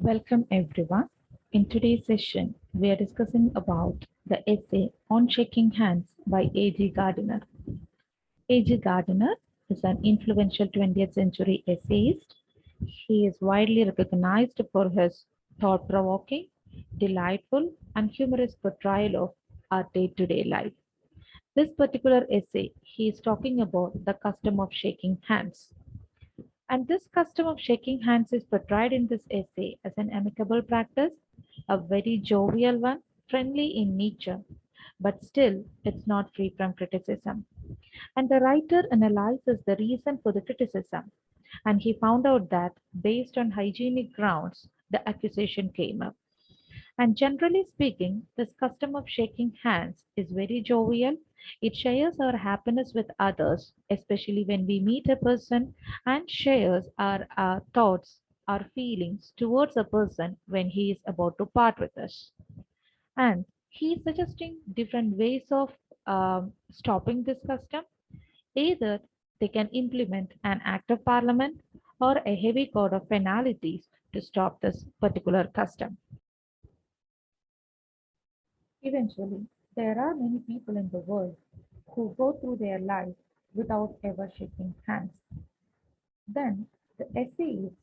Welcome everyone. In today's session, we are discussing about the essay on shaking hands by A.G. Gardiner. A.G. Gardiner is an influential 20th century essayist. He is widely recognized for his thought-provoking, delightful, and humorous portrayal of our day-to-day life. This particular essay, he is talking about the custom of shaking hands. And this custom of shaking hands is portrayed in this essay as an amicable practice, a very jovial one, friendly in nature, but still it's not free from criticism. And the writer analyzes the reason for the criticism, and he found out that based on hygienic grounds, the accusation came up. And generally speaking, this custom of shaking hands is very jovial. It shares our happiness with others, especially when we meet a person, and shares our thoughts, our feelings towards a person when he is about to part with us. And he is suggesting different ways of stopping this custom. Either they can implement an act of parliament or a heavy code of penalties to stop this particular custom. Eventually, there are many people in the world who go through their life without ever shaking hands. Then the essayist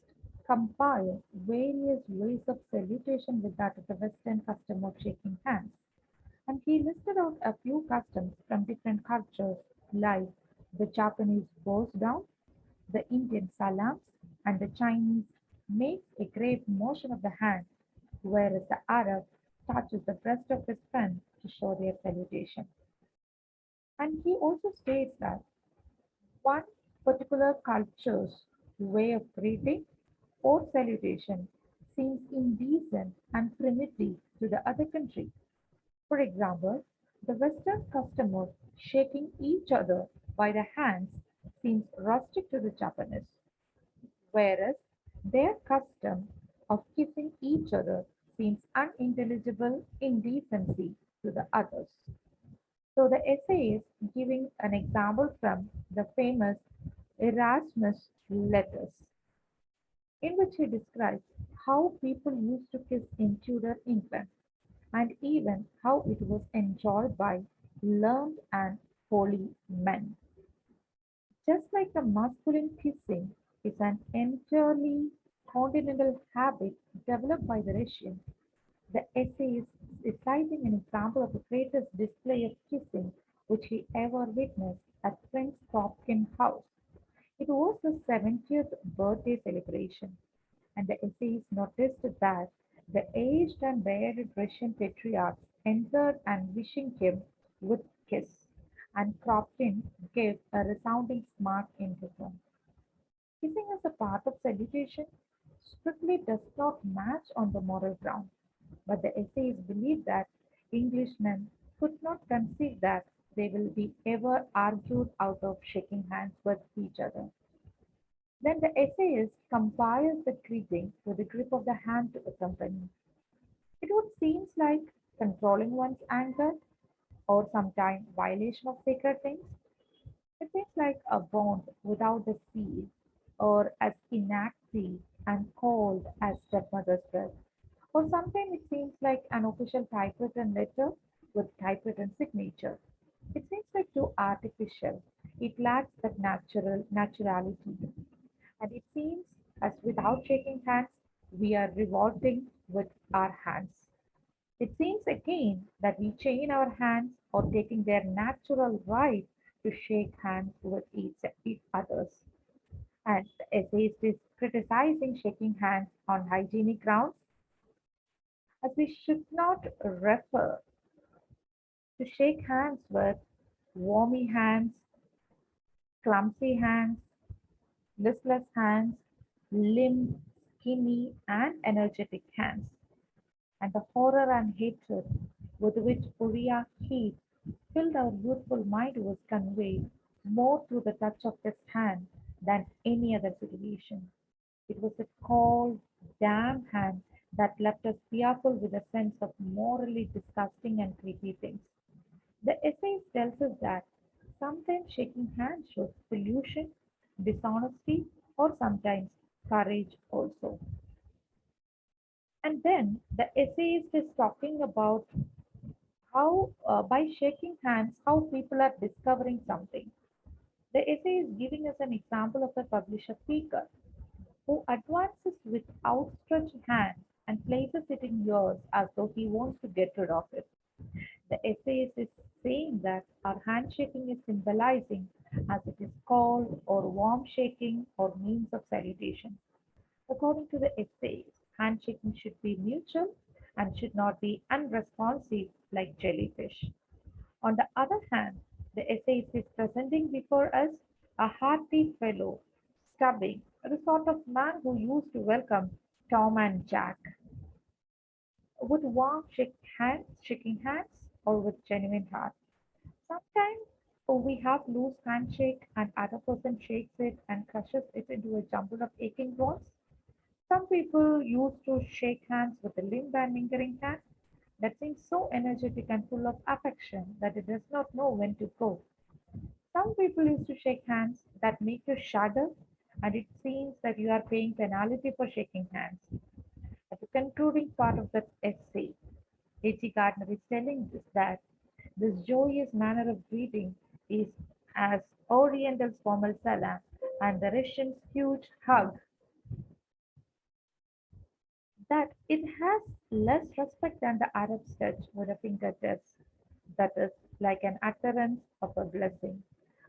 compiled various ways of salutation with that of the Western custom of shaking hands. And he listed out a few customs from different cultures, like the Japanese bows down, the Indian salams, and the Chinese makes a great motion of the hand, whereas the Arab touches the breast of his friend to show their salutation. And he also states that one particular culture's way of greeting or salutation seems indecent and primitive to the other country. For example, the Western custom of shaking each other by the hands seems rustic to the Japanese, whereas their custom of kissing each other seems unintelligible indecency to the others. So the essay is giving an example from the famous Erasmus letters, in which he describes how people used to kiss in Tudor England and even how it was enjoyed by learned and holy men. Just like the masculine kissing is an entirely continental habit developed by the Russians, the essay is citing an example of the greatest display of kissing which he ever witnessed at Prince Kropotkin House. It was his 70th birthday celebration, and the essayist noticed that the aged and bearded Russian patriarchs entered and wishing him would kiss, and Kropotkin gave a resounding smirk in return. Kissing as a part of salutation strictly does not match on the moral ground, but the essayists believe that Englishmen could not conceive that they will be ever argued out of shaking hands with each other. Then the essayist compares the greeting to the grip of the hand to accompany. It would seem like controlling one's anger or sometimes violation of sacred things. It seems like a bond without the seal, or as inactive and cold as stepmother's breath. Or sometimes it seems like an official typewritten letter with typewritten signature. It seems like too artificial. It lacks that naturality. And it seems as without shaking hands, we are revolting with our hands. It seems again that we chain our hands or taking their natural right to shake hands with each others. And the essayist is criticizing shaking hands on hygienic grounds, as we should not refer to shake hands with wormy hands, clumsy hands, listless hands, limp, skinny, and energetic hands, and the horror and hatred with which Uriah Heep filled our youthful mind was conveyed more through the touch of his hand than any other situation. It was a cold, damp hand that left us fearful with a sense of morally disgusting and creepy things. The essay tells us that sometimes shaking hands shows pollution, dishonesty, or sometimes courage also. And then the essayist is talking about how, by shaking hands, how people are discovering something. The essay is giving us an example of a publisher speaker who advances with outstretched hand and places it in yours as though he wants to get rid of it. The essayist is saying that our handshaking is symbolizing as it is called or warm shaking or means of salutation. According to the essayist, handshaking should be mutual and should not be unresponsive like jellyfish. On the other hand, the essayist is presenting before us a hearty fellow, Stubbing, the sort of man who used to welcome Tom and Jack with warm shaking hands, or with genuine heart. Sometimes we have loose handshake and other person shakes it and crushes it into a jumble of aching bones. Some people used to shake hands with a limp and lingering hand that seems so energetic and full of affection that it does not know when to go. Some people used to shake hands that make you shudder, and it seems that you are paying penalty for shaking hands. At the concluding part of the essay, A.T. Gardner is telling us that this joyous manner of greeting is as Oriental's formal salam and the Russian's huge hug, that it has less respect than the Arab's touch with the fingertips, that is like an utterance of a blessing.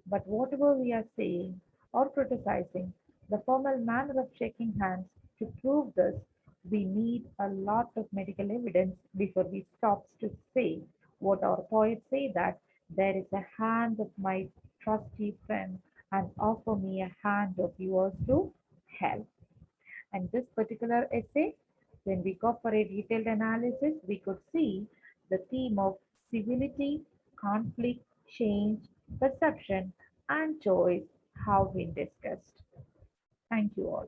But whatever we are saying or criticizing, the formal manner of shaking hands, to prove this, we need a lot of medical evidence before we stop to say what our poets say, that there is a hand of my trusty friend and offer me a hand of yours to help. And this particular essay, when we go for a detailed analysis, we could see the theme of civility, conflict, change, perception, and choice have been discussed. Thank you all.